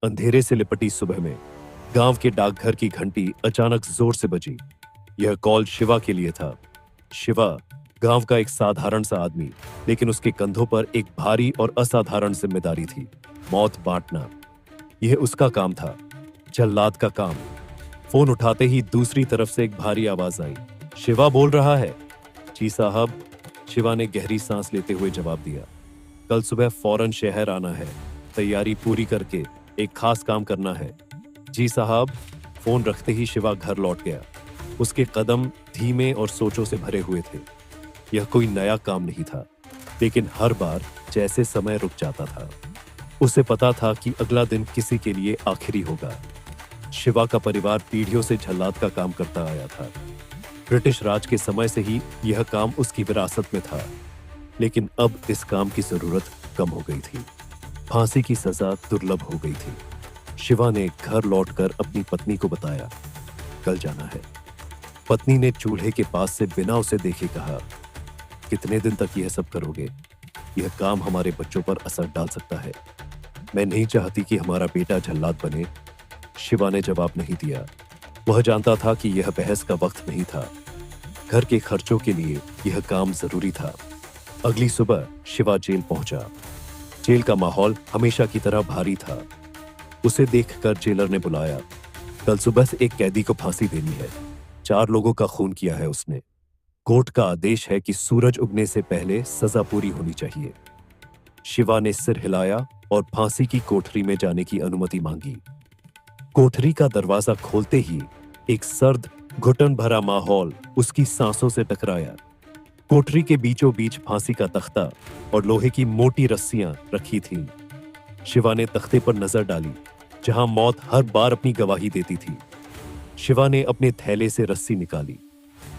अंधेरे से लिपटी सुबह में गांव के डाकघर की घंटी अचानक जोर से बजी। यह कॉल शिवा के लिए था। शिवा गांव का एक साधारण सा आदमी, लेकिन उसके कंधों पर एक भारी और असाधारण जिम्मेदारी थी, मौत बांटना। यह उसका काम था, जल्लाद का काम। फोन उठाते ही दूसरी तरफ से एक भारी आवाज आई। शिवा बोल रहा है। जी साहब, शिवा ने गहरी सांस लेते हुए जवाब दिया। कल सुबह फौरन शहर आना है, तैयारी पूरी करके एक खास काम करना है। जी साहब। फोन रखते ही शिवा घर लौट गया। उसके कदम धीमे और सोचों से भरे हुए थे। यह कोई नया काम नहीं था, लेकिन हर बार जैसे समय रुक जाता था, उसे पता था कि अगला दिन किसी के लिए आखिरी होगा। शिवा का परिवार पीढ़ियों से जल्लाद का काम करता आया था। ब्रिटिश राज के समय से ही यह काम उसकी विरासत में था, लेकिन अब इस काम की जरूरत कम हो गई थी। फांसी की सजा दुर्लभ हो गई थी। शिवा ने घर लौटकर अपनी पत्नी को बताया, कल जाना है। पत्नी ने चूल्हे के पास से बिना उसे देखे कहा, कितने दिन तक यह सब करोगे? यह काम हमारे बच्चों पर असर डाल सकता है। मैं नहीं चाहती कि हमारा बेटा जल्लाद बने। शिवा ने जवाब नहीं दिया। वह जानता था कि यह बहस का वक्त नहीं था। घर के खर्चों के लिए यह काम जरूरी था। अगली सुबह शिवा जेल पहुंचा। जेल का माहौल हमेशा की तरह भारी था। उसे देखकर जेलर ने बुलाया। कल सुबह से एक कैदी को फांसी देनी है। 4 लोगों का खून किया है उसने। कोर्ट का आदेश है कि सूरज उगने से पहले सजा पूरी होनी चाहिए। शिवा ने सिर हिलाया और फांसी की कोठरी में जाने की अनुमति मांगी। कोठरी का दरवाजा खोलते ही एक सर्द, घुटन भरा माहौल उसकी सांसों से टकराया। कोठरी के बीचों बीच फांसी का तख्ता और लोहे की मोटी रस्सियां रखी थीं। शिवा ने तख्ते पर नजर डाली, जहां मौत हर बार अपनी गवाही देती थी। शिवा ने अपने थैले से रस्सी निकाली।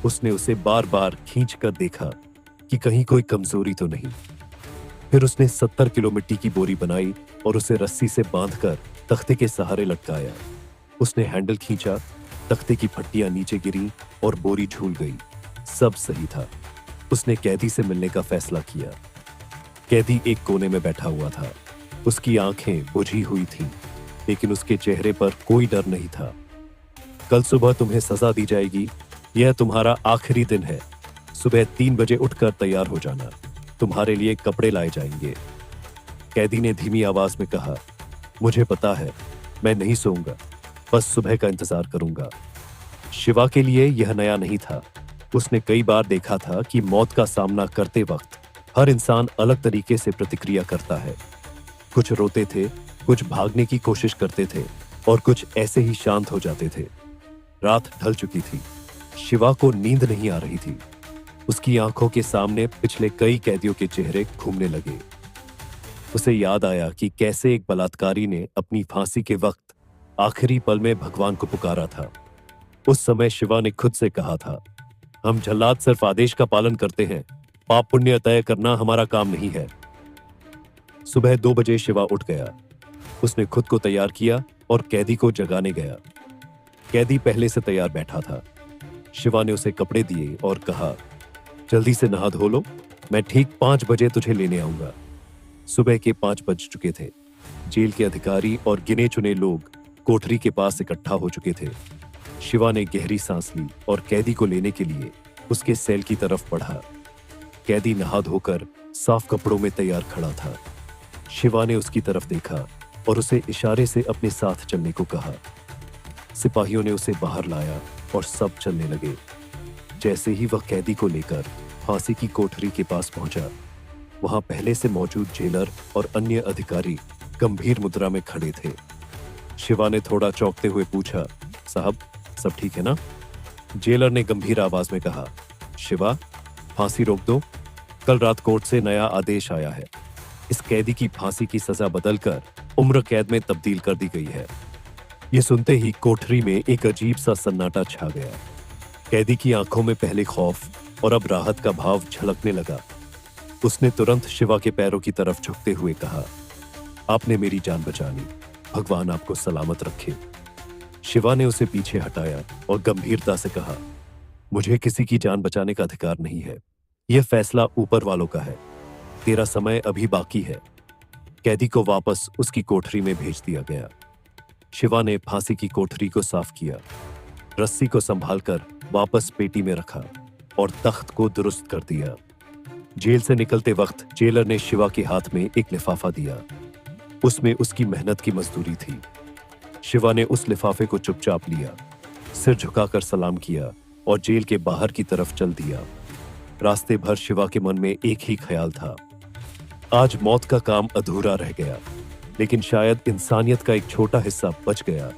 उसने उसे बार बार खींचकर देखा कि कहीं कोई कमजोरी तो नहीं। फिर उसने 70 किलो मिट्टी की बोरी बनाई और उसे रस्सी से बांधकर तख्ते के सहारे लटकाया। उसने हैंडल खींचा, तख्ते की फट्टियां नीचे गिरी और बोरी झूल गई। सब सही था। उसने कैदी से मिलने का फैसला किया। कैदी एक कोने में बैठा हुआ था। उसकी आंखें बुझी हुई थीं, लेकिन उसके चेहरे पर कोई डर नहीं था। कल सुबह तुम्हें सजा दी जाएगी। यह तुम्हारा आखिरी दिन है। सुबह 3 बजे उठकर तैयार हो जाना। तुम्हारे लिए कपड़े लाए जाएंगे। कैदी ने धीमी आवाज में कहा, मुझे पता है, मैं नहीं सोऊंगा, बस सुबह का इंतजार करूंगा। शिवा के लिए यह नया नहीं था। उसने कई बार देखा था कि मौत का सामना करते वक्त हर इंसान अलग तरीके से प्रतिक्रिया करता है। कुछ रोते थे, कुछ भागने की कोशिश करते थे और कुछ ऐसे ही शांत हो जाते थे। रात ढल चुकी थी। शिवा को नींद नहीं आ रही थी। उसकी आंखों के सामने पिछले कई कैदियों के चेहरे घूमने लगे। उसे याद आया कि कैसे एक बलात्कारी ने अपनी फांसी के वक्त आखिरी पल में भगवान को पुकारा था। उस समय शिवा ने खुद से कहा था, हम जल्लाद सिर्फ आदेश का पालन करते हैं, पाप पुण्य तय करना हमारा काम नहीं है। सुबह 2 बजे शिवा उठ गया। उसने खुद को तैयार किया और कैदी को जगाने गया। कैदी पहले से तैयार बैठा था। शिवा ने उसे कपड़े दिए और कहा, जल्दी से नहा धो लो, मैं ठीक 5 बजे तुझे लेने आऊंगा। सुबह के 5 बज चुके थे। जेल के अधिकारी और गिने चुने लोग कोठरी के पास इकट्ठा हो चुके थे। शिवा ने गहरी सांस ली और कैदी को लेने के लिए उसके सेल की तरफ बढ़ा। कैदी नहा धोकर साफ कपड़ों में तैयार खड़ा था। शिवा ने उसकी तरफ देखा और उसे इशारे से अपने साथ चलने को कहा। सिपाहियों ने उसे बाहर लाया और सब चलने लगे। जैसे ही वह कैदी को लेकर फांसी की कोठरी के पास पहुंचा, वहां पहले से मौजूद जेलर और अन्य अधिकारी गंभीर मुद्रा में खड़े थे। शिवा ने थोड़ा चौंकते हुए पूछा, साहब, सब ठीक है ना? जेलर ने गंभीर आवाज में कहा, शिवा, फांसी रोक दो। कल रात कोर्ट से नया आदेश आया है। इस कैदी की फांसी की सजा बदलकर उम्र कैद में तब्दील कर दी गई है। यह सुनते ही कोठरी में एक अजीब सा सन्नाटा छा गया। कैदी की आंखों में पहले खौफ और अब राहत का भाव झलकने लगा। उसने तुरंत शिवा के पैरों की तरफ झुकते हुए कहा, आपने मेरी जान बचा ली, भगवान आपको सलामत रखे। शिवा ने उसे पीछे हटाया और गंभीरता से कहा, मुझे किसी की जान बचाने का अधिकार नहीं है। यह फैसला ऊपर वालों का है। तेरा समय अभी बाकी है। कैदी को वापस उसकी कोठरी में भेज दिया गया। शिवा ने फांसी की कोठरी को साफ किया, रस्सी को संभालकर वापस पेटी में रखा और तख्त को दुरुस्त कर दिया। जेल से निकलते वक्त जेलर ने शिवा के हाथ में एक लिफाफा दिया। उसमें उसकी मेहनत की मजदूरी थी। शिवा ने उस लिफाफे को चुपचाप लिया, सिर झुकाकर सलाम किया और जेल के बाहर की तरफ चल दिया। रास्ते भर शिवा के मन में एक ही ख्याल था, आज मौत का काम अधूरा रह गया, लेकिन शायद इंसानियत का एक छोटा हिस्सा बच गया।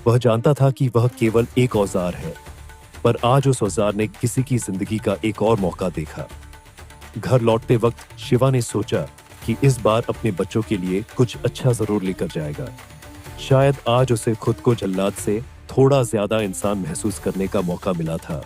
वह जानता था कि वह केवल एक औजार है, पर आज उस औजार ने किसी की जिंदगी का एक और मौका देखा। घर लौटते वक्त शिवा ने सोचा कि इस बार अपने बच्चों के लिए कुछ अच्छा जरूर लेकर जाएगा। शायद आज उसे खुद को जल्लाद से थोड़ा ज्यादा इंसान महसूस करने का मौका मिला था।